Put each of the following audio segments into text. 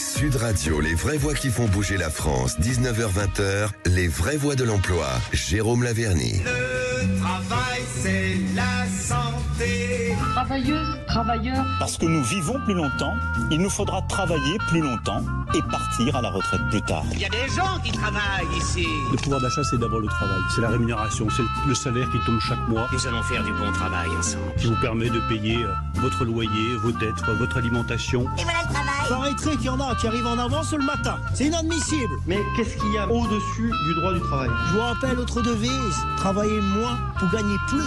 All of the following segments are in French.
Sud Radio, les vraies voix qui font bouger la France, 19h-20h, les vraies voix de l'emploi. Jérôme Laverny. Le travail, c'est la santé. Travailleuses, travailleurs. Parce que nous vivons plus longtemps, il nous faudra travailler plus longtemps et partir à la retraite plus tard. Il y a des gens qui travaillent ici. Le pouvoir d'achat, c'est d'abord le travail. C'est la rémunération, c'est le salaire qui tombe chaque mois. Nous allons faire du bon travail ensemble. Qui vous permet de payer votre loyer, vos dettes, votre alimentation. Et voilà le travail. Paraîtrait qu'il y en a qui arrivent en avance le matin. C'est inadmissible. Mais qu'est-ce qu'il y a au-dessus du droit du travail? Je vous rappelle notre devise, travailler moins pour gagner plus.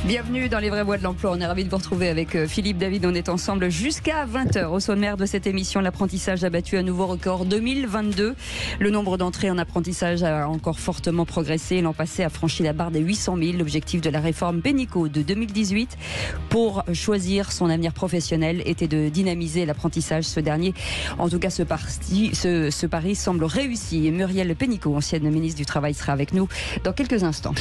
Bienvenue dans les vraies voix de l'emploi. On est ravis de vous retrouver avec Philippe David. On est ensemble jusqu'à 20h. Au sommaire de cette émission, l'apprentissage a battu un nouveau record 2022. Le nombre d'entrées en apprentissage a encore fortement progressé. L'an passé a franchi la barre des 800 000. L'objectif de la réforme Pénicaud de 2018 pour choisir son avenir professionnel était de dynamiser l'apprentissage. Ce dernier, en tout cas ce pari semble réussi. Et Muriel Pénicaud, ancienne ministre du Travail, sera avec nous dans quelques instants.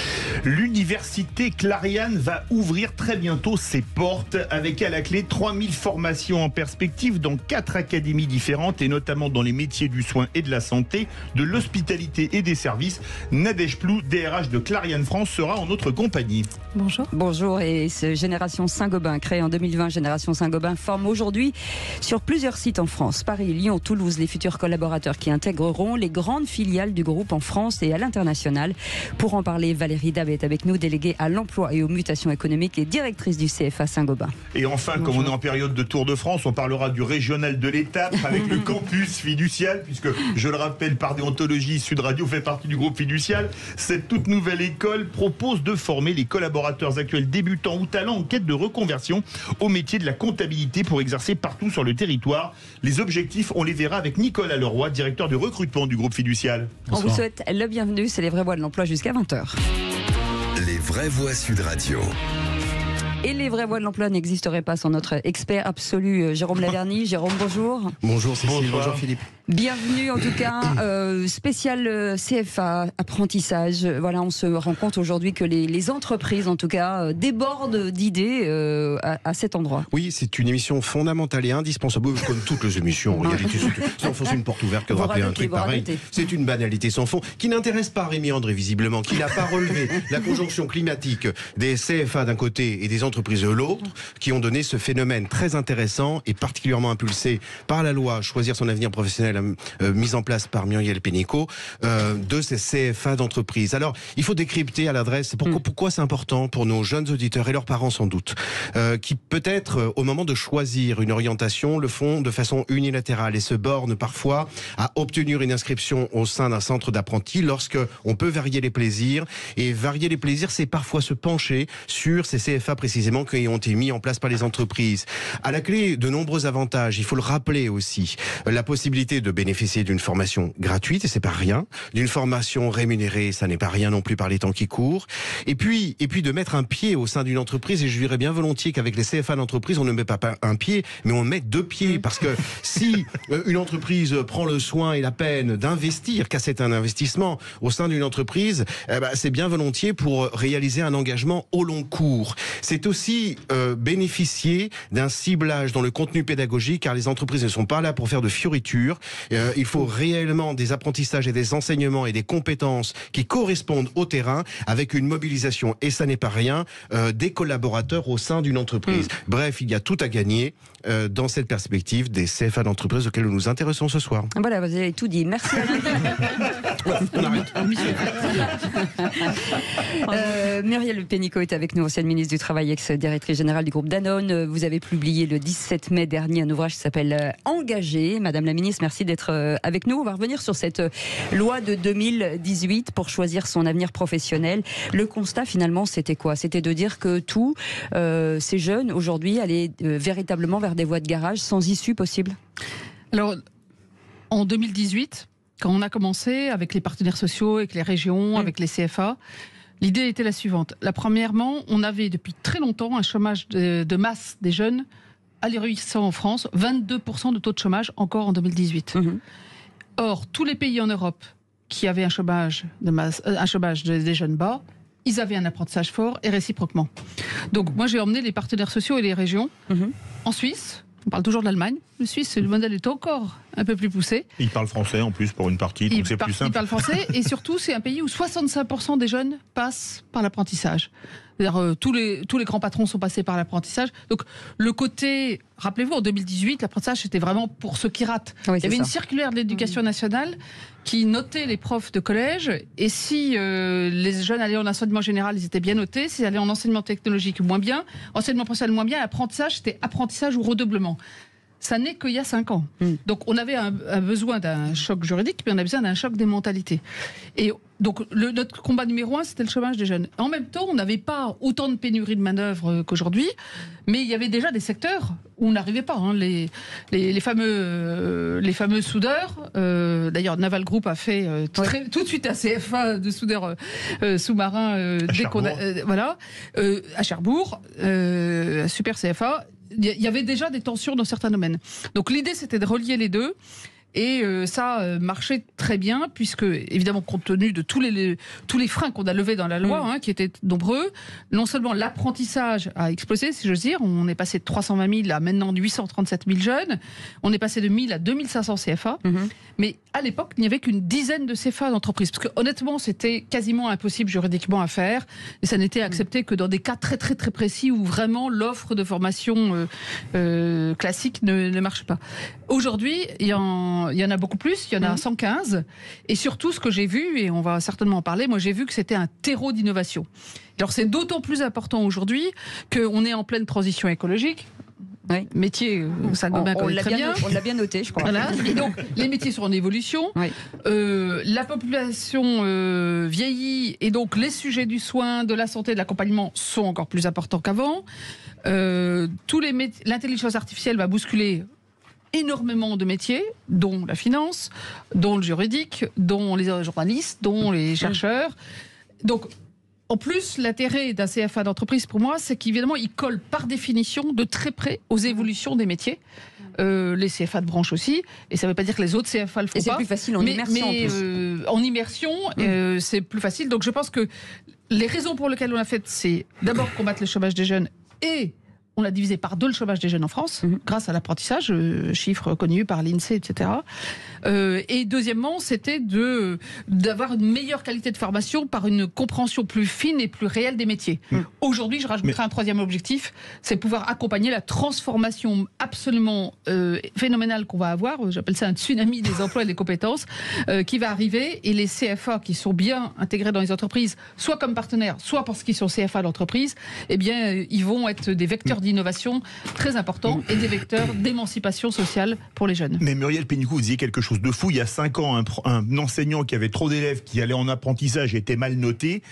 L'université Clariane va ouvrir très bientôt ses portes avec à la clé 3000 formations en perspective dans 4 académies différentes et notamment dans les métiers du soin et de la santé, de l'hospitalité et des services. Nadège Plou, DRH de Clariane France, sera en notre compagnie. Bonjour. Bonjour. Et Génération Saint-Gobain, créée en 2020, Génération Saint-Gobain forme aujourd'hui sur plusieurs sites en France, Paris, Lyon, Toulouse, les futurs collaborateurs qui intégreront les grandes filiales du groupe en France et à l'international. Pour en parler, Valérie Dab est avec nous, déléguée à l'emploi et aux mutations économiques et directrice du CFA Saint-Gobain. Et enfin, bonjour. Comme on est en période de Tour de France, on parlera du régional de l'étape avec le campus Fiducial, puisque je le rappelle, par déontologie, Sud Radio fait partie du groupe Fiducial. Cette toute nouvelle école propose de former les collaborateurs actuels débutants ou talents en quête de reconversion au métier de la comptabilité pour exercer partout sur le territoire. Les objectifs, on les verra avec Nicolas Leroy, directeur du recrutement du groupe Fiducial. Bonsoir. On vous souhaite la bienvenue, c'est les vraies voix de l'emploi jusqu'à 20h. Les vraies voix Sud Radio. Et les vraies voix de l'emploi n'existeraient pas sans notre expert absolu, Jérôme Laverny. Jérôme, bonjour. Bonjour Cécile, bonjour Philippe. Bienvenue en tout cas, spécial CFA, apprentissage. Voilà, on se rend compte aujourd'hui que les entreprises en tout cas débordent d'idées à cet endroit. Oui, c'est une émission fondamentale et indispensable, comme toutes les émissions. En réalité, c'est enfoncer une porte ouverte que de rappeler un truc pareil. C'est une banalité sans fond qui n'intéresse pas Rémi André visiblement, qui n'a pas relevé la conjonction climatique des CFA d'un côté et des entreprises de l'autre, qui ont donné ce phénomène très intéressant et particulièrement impulsé par la loi Choisir son avenir professionnel mise en place par Muriel Pénicaud de ces CFA d'entreprise. Alors, il faut décrypter à l'adresse pourquoi c'est important pour nos jeunes auditeurs et leurs parents sans doute, qui peut-être au moment de choisir une orientation le font de façon unilatérale et se bornent parfois à obtenir une inscription au sein d'un centre d'apprentis lorsque on peut varier les plaisirs. Et varier les plaisirs, c'est parfois se pencher sur ces CFA précisément qui ont été mis en place par les entreprises. À la clé, de nombreux avantages. Il faut le rappeler aussi. La possibilité de bénéficier d'une formation gratuite, et c'est pas rien. D'une formation rémunérée, ça n'est pas rien non plus par les temps qui courent. Et puis de mettre un pied au sein d'une entreprise, et je dirais bien volontiers qu'avec les CFA d'entreprise, on ne met pas un pied, mais on met 2 pieds. Parce que si une entreprise prend le soin et la peine d'investir, car c'est un investissement au sein d'une entreprise, c'est bien volontiers pour réaliser un engagement au long cours. C'est aussi bénéficier d'un ciblage dans le contenu pédagogique, car les entreprises ne sont pas là pour faire de fioritures. Il faut réellement des apprentissages et des enseignements et des compétences qui correspondent au terrain, avec une mobilisation, et ça n'est pas rien, des collaborateurs au sein d'une entreprise. Bref, il y a tout à gagner dans cette perspective des CFA d'entreprise auxquelles nous nous intéressons ce soir. Voilà, vous avez tout dit. Merci. On arrête. Muriel Pénicaud est avec nous, ancienne ministre du Travail, ex-directrice générale du groupe Danone. Vous avez publié le 17 mai dernier un ouvrage qui s'appelle Engagé. Madame la ministre, merci d'être avec nous. On va revenir sur cette loi de 2018 pour choisir son avenir professionnel. Le constat finalement, c'était quoi? C'était de dire que tous ces jeunes aujourd'hui allaient véritablement vers des voies de garage sans issue possible? Alors, en 2018, quand on a commencé avec les partenaires sociaux, avec les régions, avec les CFA, l'idée était la suivante. Premièrement, on avait depuis très longtemps un chômage de masse des jeunes ahurissant en France, 22% de taux de chômage encore en 2018. Or, tous les pays en Europe qui avaient un chômage de masse, des jeunes bas, ils avaient un apprentissage fort et réciproquement. Donc moi j'ai emmené les partenaires sociaux et les régions en Suisse. On parle toujours de l'Allemagne. Le Suisse, le modèle est encore un peu plus poussé. Ils parlent français en plus pour une partie, donc c'est plus simple. Ils parlent français et surtout c'est un pays où 65% des jeunes passent par l'apprentissage. C'est-à-dire, tous les grands patrons sont passés par l'apprentissage. Donc le côté, rappelez-vous, en 2018, l'apprentissage c'était vraiment pour ceux qui ratent. Oui, il y avait une circulaire de l'Éducation nationale qui notait les profs de collège et si les jeunes allaient en enseignement général, ils étaient bien notés. S'ils allaient en enseignement technologique, moins bien. Enseignement professionnel, moins bien. Apprentissage, c'était apprentissage ou redoublement. Ça n'est qu'il y a 5 ans. Donc on avait un besoin d'un choc juridique, mais on a besoin d'un choc des mentalités. Et donc notre combat numéro 1, c'était le chômage des jeunes. En même temps, on n'avait pas autant de pénurie de main-d'œuvre qu'aujourd'hui, mais il y avait déjà des secteurs où on n'arrivait pas. Hein. Les fameux soudeurs, d'ailleurs Naval Group a fait tout de suite un CFA de soudeurs sous-marins à Cherbourg, un super CFA. Il y avait déjà des tensions dans certains domaines. Donc l'idée, c'était de relier les deux. Et ça marchait très bien, puisque, évidemment, compte tenu de tous les freins qu'on a levés dans la loi, qui étaient nombreux, non seulement l'apprentissage a explosé, si j'ose dire, on est passé de 320 000 à maintenant 837 000 jeunes, on est passé de 1000 à 2500 CFA, mais à l'époque, il n'y avait qu'une dizaine de CFA d'entreprises, parce que honnêtement, c'était quasiment impossible juridiquement à faire, et ça n'était accepté que dans des cas très très très précis où vraiment l'offre de formation classique ne marche pas. Aujourd'hui, il y en a beaucoup plus, il y en a 115. Et surtout, ce que j'ai vu, et on va certainement en parler, moi j'ai vu que c'était un terreau d'innovation. Alors c'est d'autant plus important aujourd'hui qu'on est en pleine transition écologique. Oui. Métier, Saint-Gobain connaît très bien. On l'a bien noté, je crois. Voilà. Et donc, les métiers sont en évolution. Oui. La population vieillit et donc les sujets du soin, de la santé, de l'accompagnement sont encore plus importants qu'avant. L'intelligence artificielle va bousculer énormément de métiers, dont la finance, dont le juridique, dont les journalistes, dont les chercheurs. Donc, en plus, l'intérêt d'un CFA d'entreprise, pour moi, c'est qu'évidemment, il colle par définition de très près aux évolutions des métiers. Les CFA de branche aussi, et ça ne veut pas dire que les autres CFA le font pas. Et c'est plus facile en immersion. En immersion, c'est plus facile. Donc, je pense que les raisons pour lesquelles on l'a fait, c'est d'abord combattre le chômage des jeunes et on a divisé par 2 le chômage des jeunes en France, grâce à l'apprentissage, chiffres connus par l'INSEE, etc. Et deuxièmement, c'était d'avoir une meilleure qualité de formation par une compréhension plus fine et plus réelle des métiers. Aujourd'hui, je rajouterai un 3e objectif, c'est pouvoir accompagner la transformation absolument phénoménale qu'on va avoir, j'appelle ça un tsunami des emplois et des compétences, qui va arriver, et les CFA qui sont bien intégrés dans les entreprises, soit comme partenaires, soit parce qu'ils sont CFA d'entreprise, eh bien, ils vont être des vecteurs d'innovation très importants et des vecteurs d'émancipation sociale pour les jeunes. Mais Muriel Pénicaud, vous disiez quelque chose de fou. Il y a 5 ans, un enseignant qui avait trop d'élèves qui allaient en apprentissage était mal noté.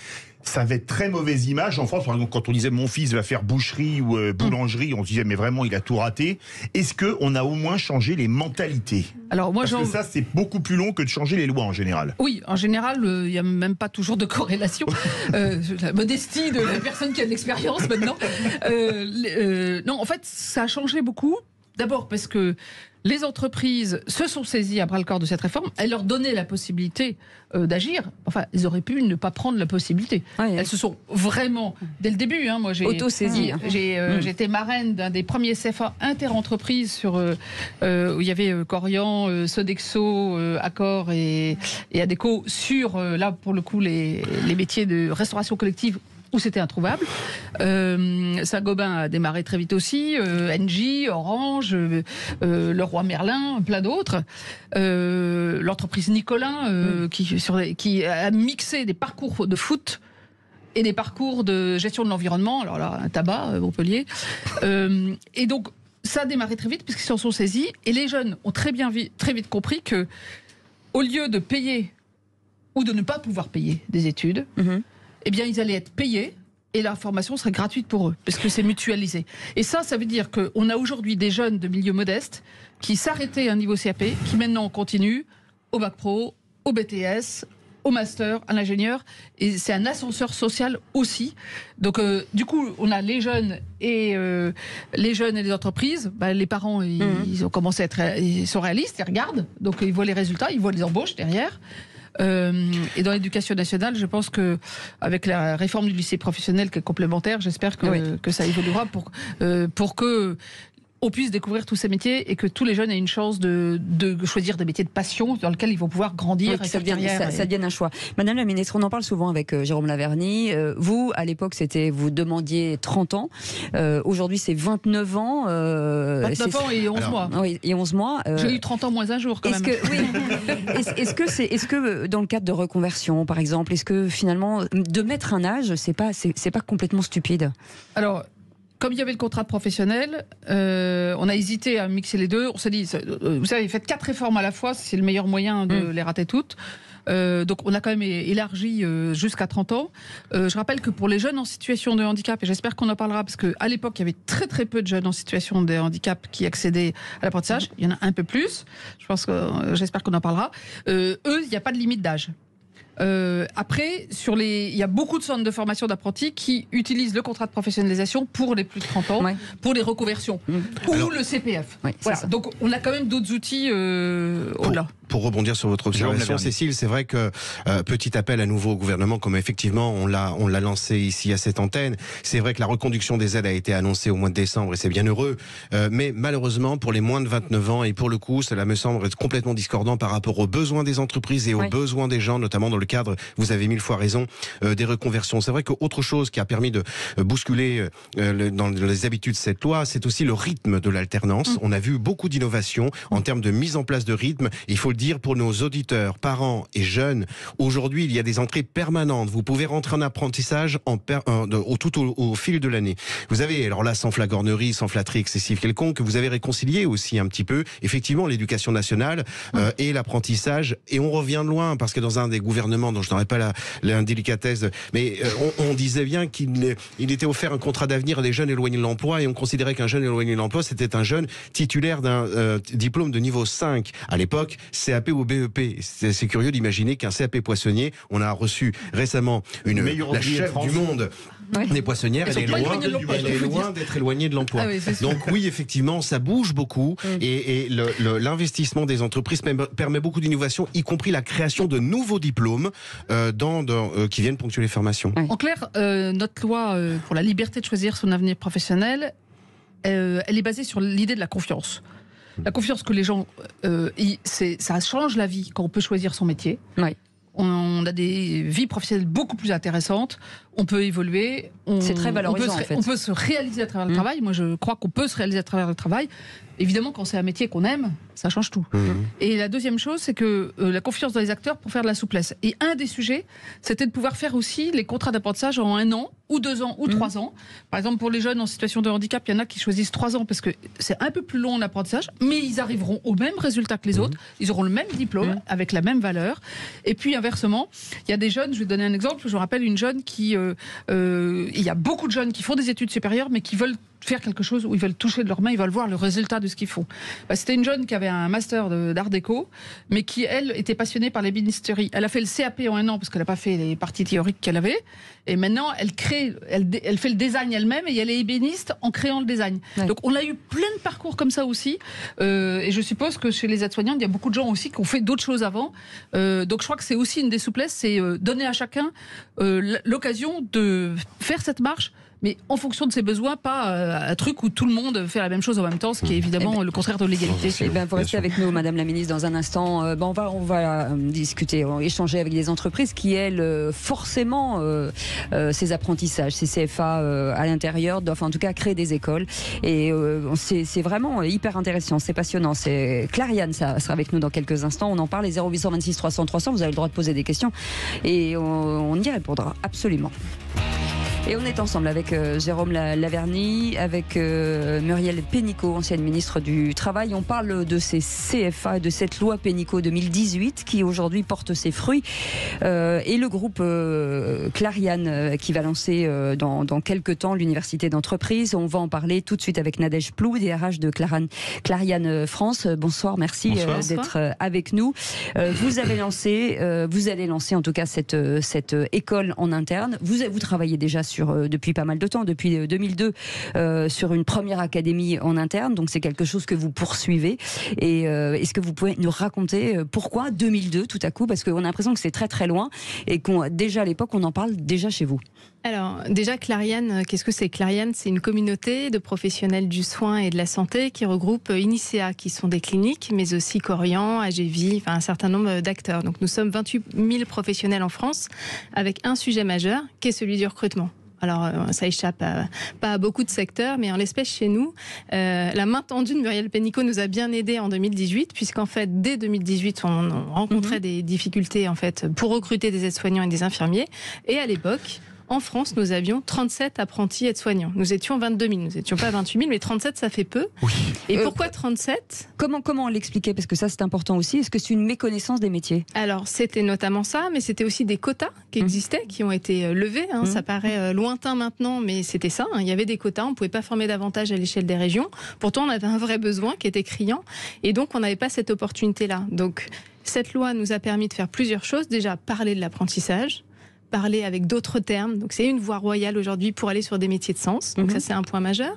Ça avait très mauvaise image en France. Par exemple, quand on disait mon fils va faire boucherie ou boulangerie, on se disait mais vraiment il a tout raté. Est-ce qu'on a au moins changé les mentalités ? Alors moi, parce que ça c'est beaucoup plus long que de changer les lois en général. Oui, en général, il n'y a même pas toujours de corrélation. La modestie de la personne qui a de l'expérience maintenant. Non, en fait, ça a changé beaucoup. D'abord parce que les entreprises se sont saisies à bras-le-corps de cette réforme. Elles leur donnaient la possibilité d'agir. Enfin, ils auraient pu ne pas prendre la possibilité. Elles se sont vraiment, dès le début, moi j'ai auto-saisies. J'étais marraine d'un des premiers CFA inter-entreprises où il y avait Corian, Sodexo, Accor et Adecco sur, là pour le coup, les métiers de restauration collective où c'était introuvable. Saint-Gobain a démarré très vite aussi, Engie, Orange, Leroy Merlin, plein d'autres. L'entreprise Nicolin, qui a mixé des parcours de foot et des parcours de gestion de l'environnement, alors là, un tabac, Montpellier. Et donc, ça a démarré très vite, puisqu'ils s'en sont saisis, et les jeunes ont très vite compris que, au lieu de payer, ou de ne pas pouvoir payer des études, eh bien, ils allaient être payés et la formation serait gratuite pour eux, parce que c'est mutualisé. Et ça veut dire qu'on a aujourd'hui des jeunes de milieux modestes qui s'arrêtaient à un niveau CAP, qui maintenant continuent au bac pro, au BTS, au master, à l'ingénieur, et c'est un ascenseur social aussi. Donc, du coup, on a les jeunes et les entreprises. Les parents, ils ont commencé ils sont réalistes, ils regardent, donc ils voient les résultats, ils voient les embauches derrière. Et dans l'éducation nationale, je pense que avec la réforme du lycée professionnel qui est complémentaire, j'espère que ça évoluera pour que on puisse découvrir tous ces métiers et que tous les jeunes aient une chance de choisir des métiers de passion dans lesquels ils vont pouvoir grandir. Ça devienne un choix. Madame la ministre, on en parle souvent avec Jérôme Laverny. Vous, à l'époque, vous demandiez 30 ans. Aujourd'hui, c'est 29 ans. 29 ans et 11 mois. Oui, et 11 mois. J'ai eu 30 ans moins un jour quand même. Est-ce que dans le cadre de reconversion, par exemple, est-ce que finalement, de mettre un âge, c'est pas complètement stupide? Alors, comme il y avait le contrat professionnel, on a hésité à mixer les deux. On s'est dit, vous savez, faites 4 réformes à la fois, c'est le meilleur moyen de les rater toutes. Donc on a quand même élargi jusqu'à 30 ans. Je rappelle que pour les jeunes en situation de handicap, et j'espère qu'on en parlera, parce qu'à l'époque, il y avait très très peu de jeunes en situation de handicap qui accédaient à l'apprentissage. Il y en a un peu plus. J'espère qu'on en parlera. Eux, il n'y a pas de limite d'âge. Après, il y a beaucoup de centres de formation d'apprentis qui utilisent le contrat de professionnalisation pour les plus de 30 ans, pour les reconversions, ou le CPF. Voilà. Donc, on a quand même d'autres outils au-delà. Pour rebondir sur votre observation, Cécile, c'est vrai que petit appel à nouveau au gouvernement, comme effectivement on l'a lancé ici à cette antenne. C'est vrai que la reconduction des aides a été annoncée au mois de décembre et c'est bien heureux. Mais malheureusement, pour les moins de 29 ans, et pour le coup, cela me semble être complètement discordant par rapport aux besoins des entreprises et aux besoins des gens, notamment dans le cadre, vous avez 1000 fois raison, des reconversions. C'est vrai qu'autre chose qui a permis de bousculer dans les habitudes de cette loi, c'est aussi le rythme de l'alternance. On a vu beaucoup d'innovations en termes de mise en place de rythme. Il faut le dire pour nos auditeurs, parents et jeunes, aujourd'hui il y a des entrées permanentes. Vous pouvez rentrer en apprentissage au fil de l'année. Vous avez, alors là, sans flagornerie, sans flatterie excessive quelconque, vous avez réconcilié aussi un petit peu, effectivement, l'éducation nationale et l'apprentissage. Et on revient de loin, parce que dans un des gouvernements, dont je n'aurais pas l'indélicatesse, mais on disait bien qu'il était offert un contrat d'avenir à des jeunes éloignés de l'emploi, et on considérait qu'un jeune éloigné de l'emploi, c'était un jeune titulaire d'un diplôme de niveau 5. À l'époque, CAP ou BEP. C'est curieux d'imaginer qu'un CAP poissonnier, on a reçu récemment la chef du monde des poissonnières, elle est loin d'être éloignée de l'emploi. Donc oui, effectivement, ça bouge beaucoup et l'investissement des entreprises permet beaucoup d'innovation, y compris la création de nouveaux diplômes qui viennent ponctuer les formations. En clair, notre loi pour la liberté de choisir son avenir professionnel, elle est basée sur l'idée de la confiance. La confiance que les gens... ça change la vie quand on peut choisir son métier. Oui. On a des vies professionnelles beaucoup plus intéressantes. On peut évoluer. C'est très valorisant, en fait. On peut se réaliser à travers le travail. Moi, je crois qu'on peut se réaliser à travers le travail. Évidemment, quand c'est un métier qu'on aime, ça change tout. Et la deuxième chose, c'est que la confiance dans les acteurs pour faire de la souplesse. Et un des sujets, c'était de pouvoir faire aussi les contrats d'apprentissage en 1 an, ou 2 ans, ou 3 ans. Par exemple, pour les jeunes en situation de handicap, il y en a qui choisissent 3 ans parce que c'est un peu plus long l'apprentissage, mais ils arriveront au même résultat que les autres. Ils auront le même diplôme, avec la même valeur. Et puis, inversement, il y a des jeunes, je vais donner un exemple, je vous rappelle une jeune qui... il y a beaucoup de jeunes qui font des études supérieures, mais qui veulent faire quelque chose où ils veulent toucher de leurs mains, ils veulent voir le résultat de ce qu'ils font. C'était une jeune qui avait un master d'art déco, mais qui, elle, était passionnée par l'ébénisterie. Elle a fait le CAP en 1 an, parce qu'elle n'a pas fait les parties théoriques qu'elle avait, et maintenant, elle fait le design elle-même, et elle est ébéniste en créant le design. Ouais. Donc, on a eu plein de parcours comme ça aussi, et je suppose que chez les aides-soignantes, il y a beaucoup de gens aussi qui ont fait d'autres choses avant. Donc, je crois que c'est aussi une des souplesses, c'est donner à chacun l'occasion de faire cette marche, mais en fonction de ses besoins, pas un truc où tout le monde fait la même chose en même temps, ce qui est évidemment le contraire de l'égalité. Vous restez avec nous, Madame la Ministre, dans un instant. On va discuter, échanger avec des entreprises qui, elles, forcément, ces apprentissages, ces CFA à l'intérieur, doivent en tout cas créer des écoles. Et c'est vraiment hyper intéressant, c'est passionnant. Clariane, ça sera avec nous dans quelques instants. On en parle, les 0826 300 300, vous avez le droit de poser des questions et on y répondra absolument. Et on est ensemble avec Jérôme Laverny, avec Muriel Pénicaud, ancienne ministre du Travail. On parle de ces CFA, de cette loi Pénicaud 2018 qui aujourd'hui porte ses fruits. Et le groupe Clariane qui va lancer dans quelques temps l'université d'entreprise. On va en parler tout de suite avec Nadège Plou, DRH de Clariane France. Bonsoir, merci d'être avec nous. Vous allez lancer en tout cas cette école en interne. Vous travaillez déjà depuis pas mal de temps, depuis 2002, sur une première académie en interne, donc c'est quelque chose que vous poursuivez. Et est-ce que vous pouvez nous raconter pourquoi 2002 tout à coup, parce qu'on a l'impression que c'est très très loin et déjà à l'époque on en parle déjà chez vous. Alors, déjà, Clariane, qu'est-ce que c'est ? Clariane, c'est une communauté de professionnels du soin et de la santé qui regroupe Inicea, qui sont des cliniques, mais aussi Corian, AGV, enfin un certain nombre d'acteurs. Donc, nous sommes 28 000 professionnels en France, avec un sujet majeur, qui est celui du recrutement. Alors, ça échappe pas à beaucoup de secteurs, mais en l'espèce, chez nous, la main tendue de Muriel Pénicaud nous a bien aidés en 2018, puisqu'en fait, dès 2018, on rencontrait des difficultés en fait, pour recruter des aides-soignants et des infirmiers. Et à l'époque, en France, nous avions 37 apprentis aides-soignants. Nous étions 22 000, nous n'étions pas 28 000, mais 37, ça fait peu. Oui. Et pourquoi 37 ? Comment l'expliquer ? Parce que ça, c'est important aussi. Est-ce que c'est une méconnaissance des métiers ? Alors, c'était notamment ça, mais c'était aussi des quotas qui existaient, qui ont été levés. Ça paraît lointain maintenant, mais c'était ça. Il y avait des quotas, on ne pouvait pas former davantage à l'échelle des régions. Pourtant, on avait un vrai besoin qui était criant. Et donc, on n'avait pas cette opportunité-là. Donc, cette loi nous a permis de faire plusieurs choses. Déjà, parler de l'apprentissage, parler avec d'autres termes. Donc, c'est une voie royale aujourd'hui pour aller sur des métiers de sens. Donc, ça, c'est un point majeur.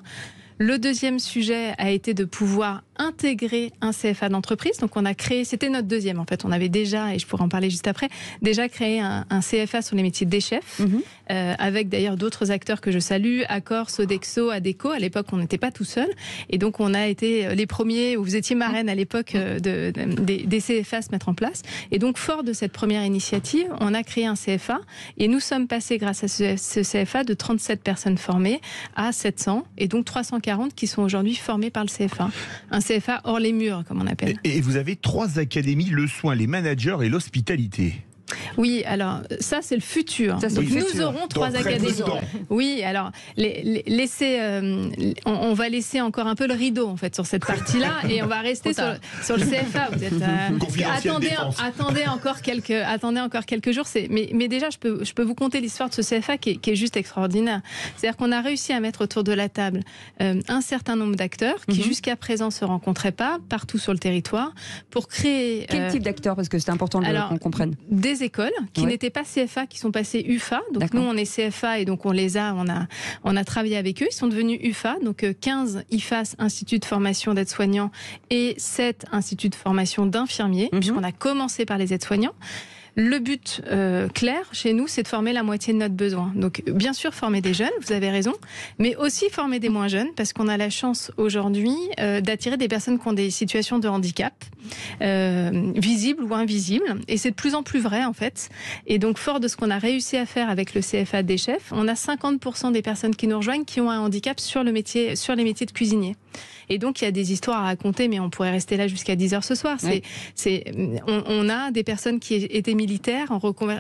Le deuxième sujet a été de pouvoir intégrer un CFA d'entreprise. Donc, on a créé, c'était notre deuxième en fait. On avait déjà, et je pourrais en parler juste après, déjà créé un CFA sur les métiers des chefs, avec d'ailleurs d'autres acteurs que je salue, Accor, Sodexo, Adecco. À l'époque, on n'était pas tout seul. Et donc, on a été les premiers, vous étiez marraine à l'époque des CFA à se mettre en place. Et donc, fort de cette première initiative, on a créé un CFA. Et nous sommes passés, grâce à ce CFA, de 37 personnes formées à 700. Et donc, 340 qui sont aujourd'hui formées par le CFA. Un CFA hors les murs, comme on appelle. Et vous avez 3 académies, le soin, les managers et l'hospitalité. Oui, alors ça c'est le futur. Ça, nous aurons 3 académies. Oui, alors on va laisser encore un peu le rideau en fait sur cette partie-là et on va rester sur le CFA. Vous êtes, attendez encore quelques jours. Mais déjà je peux vous conter l'histoire de ce CFA qui est juste extraordinaire. C'est-à-dire qu'on a réussi à mettre autour de la table un certain nombre d'acteurs qui jusqu'à présent se rencontraient pas partout sur le territoire pour créer. Quel type d'acteurs, parce que c'est important qu'on comprenne. Des écoles qui n'étaient pas CFA, qui sont passées UFA. Donc nous, on est CFA et donc on a travaillé avec eux. Ils sont devenus UFA, donc 15 IFAS, Institut de formation d'aides-soignants, et 7 instituts de formation d'infirmiers, puisqu'on a commencé par les aides-soignants. Le but clair chez nous, c'est de former la moitié de notre besoin. Donc, bien sûr, former des jeunes, vous avez raison, mais aussi former des moins jeunes, parce qu'on a la chance aujourd'hui d'attirer des personnes qui ont des situations de handicap, visibles ou invisibles. Et c'est de plus en plus vrai, en fait. Et donc, fort de ce qu'on a réussi à faire avec le CFA des chefs, on a 50% des personnes qui nous rejoignent qui ont un handicap sur les métiers de cuisinier. Et donc, il y a des histoires à raconter, mais on pourrait rester là jusqu'à 10h ce soir. On a des personnes qui étaient militaires,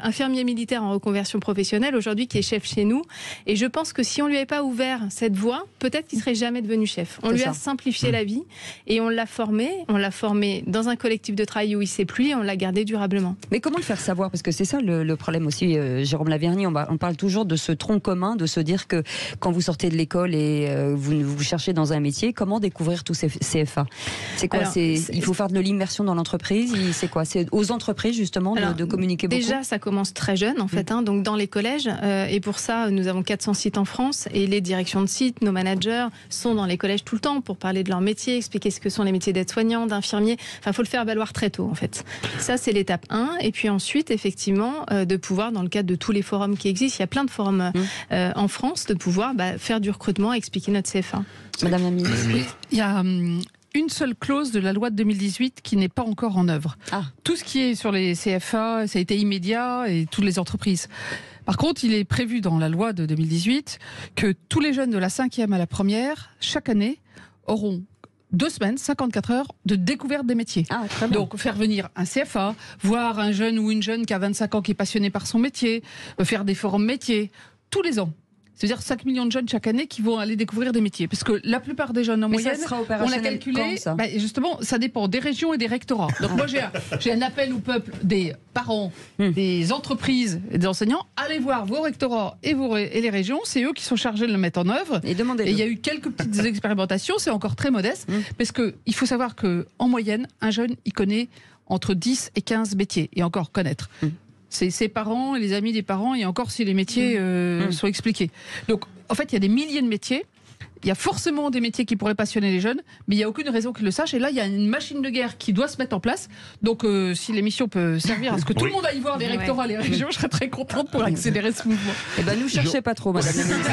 infirmiers militaires en reconversion professionnelle, aujourd'hui qui est chef chez nous. Et je pense que si on lui avait pas ouvert cette voie, peut-être qu'il serait jamais devenu chef. On lui a simplifié la vie et on l'a formé dans un collectif de travail où il s'est plu et on l'a gardé durablement. Mais comment le faire savoir ? Parce que c'est ça le problème aussi, Jérôme Laverny, on parle toujours de ce tronc commun, de se dire que quand vous sortez de l'école et vous cherchez dans un métier, comment découvrir tous ces CFA ? C'est quoi ? Il faut faire de l'immersion dans l'entreprise ? C'est quoi ? C'est aux entreprises justement de communiquer beaucoup ? Déjà, ça commence très jeune en fait, donc dans les collèges. Et pour ça, nous avons 400 sites en France et les directions de sites, nos managers sont dans les collèges tout le temps pour parler de leur métier, expliquer ce que sont les métiers d'aide-soignant, d'infirmier. Enfin, il faut le faire valoir très tôt en fait. Ça, c'est l'étape 1. Et puis ensuite, effectivement, de pouvoir, dans le cadre de tous les forums qui existent, il y a plein de forums en France, de pouvoir faire du recrutement et expliquer notre CFA. Madame la ministre. Il y a une seule clause de la loi de 2018 qui n'est pas encore en œuvre. Tout ce qui est sur les CFA, ça a été immédiat et toutes les entreprises. Par contre, il est prévu dans la loi de 2018 que tous les jeunes de la 5e à la 1re, chaque année, auront 2 semaines, 54 heures de découverte des métiers. Donc faire venir un CFA, voir un jeune ou une jeune qui a 25 ans qui est passionné par son métier, faire des forums métiers tous les ans. C'est-à-dire 5 millions de jeunes chaque année qui vont aller découvrir des métiers. Parce que la plupart des jeunes en moyenne, on l'a calculé, justement, ça dépend des régions et des rectorats. Donc moi j'ai un appel au peuple des parents, des entreprises et des enseignants. Allez voir vos rectorats et les régions, c'est eux qui sont chargés de le mettre en œuvre. Et il y a eu quelques petites expérimentations, c'est encore très modeste. Parce qu'il faut savoir qu'en moyenne, un jeune, il connaît entre 10 et 15 métiers. Et encore connaître. C'est ses parents et les amis des parents, et encore si les métiers sont expliqués. Donc, en fait, il y a des milliers de métiers. Il y a forcément des métiers qui pourraient passionner les jeunes, mais il n'y a aucune raison qu'ils le sachent. Et là, il y a une machine de guerre qui doit se mettre en place. Donc, si l'émission peut servir à ce que tout le monde aille voir les rectorats, les régions, je serais très contente pour accélérer ce mouvement. Eh ben, nous cherchez pas trop, madame la ministre.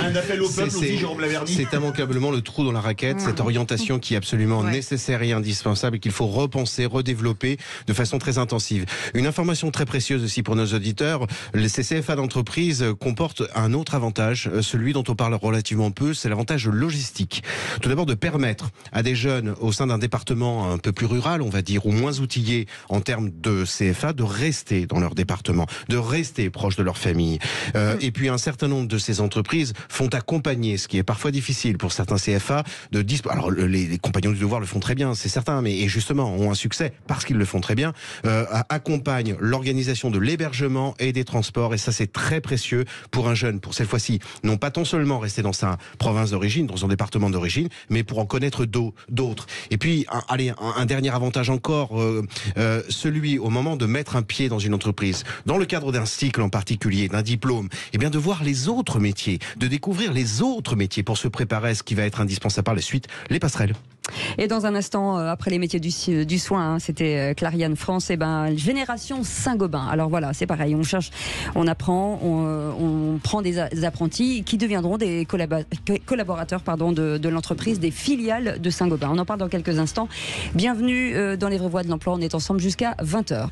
Un appel au peuple aussi, Jérôme Laverny. C'est immanquablement le trou dans la raquette, cette orientation qui est absolument nécessaire et indispensable et qu'il faut repenser, redévelopper de façon très intensive. Une information très précieuse aussi pour nos auditeurs, ces CFA d'entreprise comportent un autre avantage, celui dont on parle relativement peu, c'est l'avantage logistique. Tout d'abord de permettre à des jeunes au sein d'un département un peu plus rural, on va dire, ou moins outillé en termes de CFA, de rester dans leur département, de rester proche de leur famille. Et puis un certain nombre de ces entreprises font accompagner, ce qui est parfois difficile pour certains CFA, alors les compagnons du devoir le font très bien, c'est certain, mais et justement ont un succès parce qu'ils le font très bien, accompagnent l'organisation de l'hébergement et des transports, et ça c'est très précieux pour un jeune, pour cette fois-ci, non pas tant seulement rester dans sa province d'origine, dans son département d'origine, mais pour en connaître d'autres. Et puis, un dernier avantage encore, celui au moment de mettre un pied dans une entreprise, dans le cadre d'un cycle en particulier, d'un diplôme, eh bien de voir les autres métiers, de découvrir les autres métiers pour se préparer à ce qui va être indispensable par la suite, les passerelles. Et dans un instant, après les métiers du soin, c'était Clariane France, et Génération Saint-Gobain. Alors voilà, c'est pareil, on cherche, on apprend, on prend des apprentis qui deviendront des collaborateurs de l'entreprise, des filiales de Saint-Gobain. On en parle dans quelques instants. Bienvenue dans les vraies voies de l'emploi, on est ensemble jusqu'à 20h.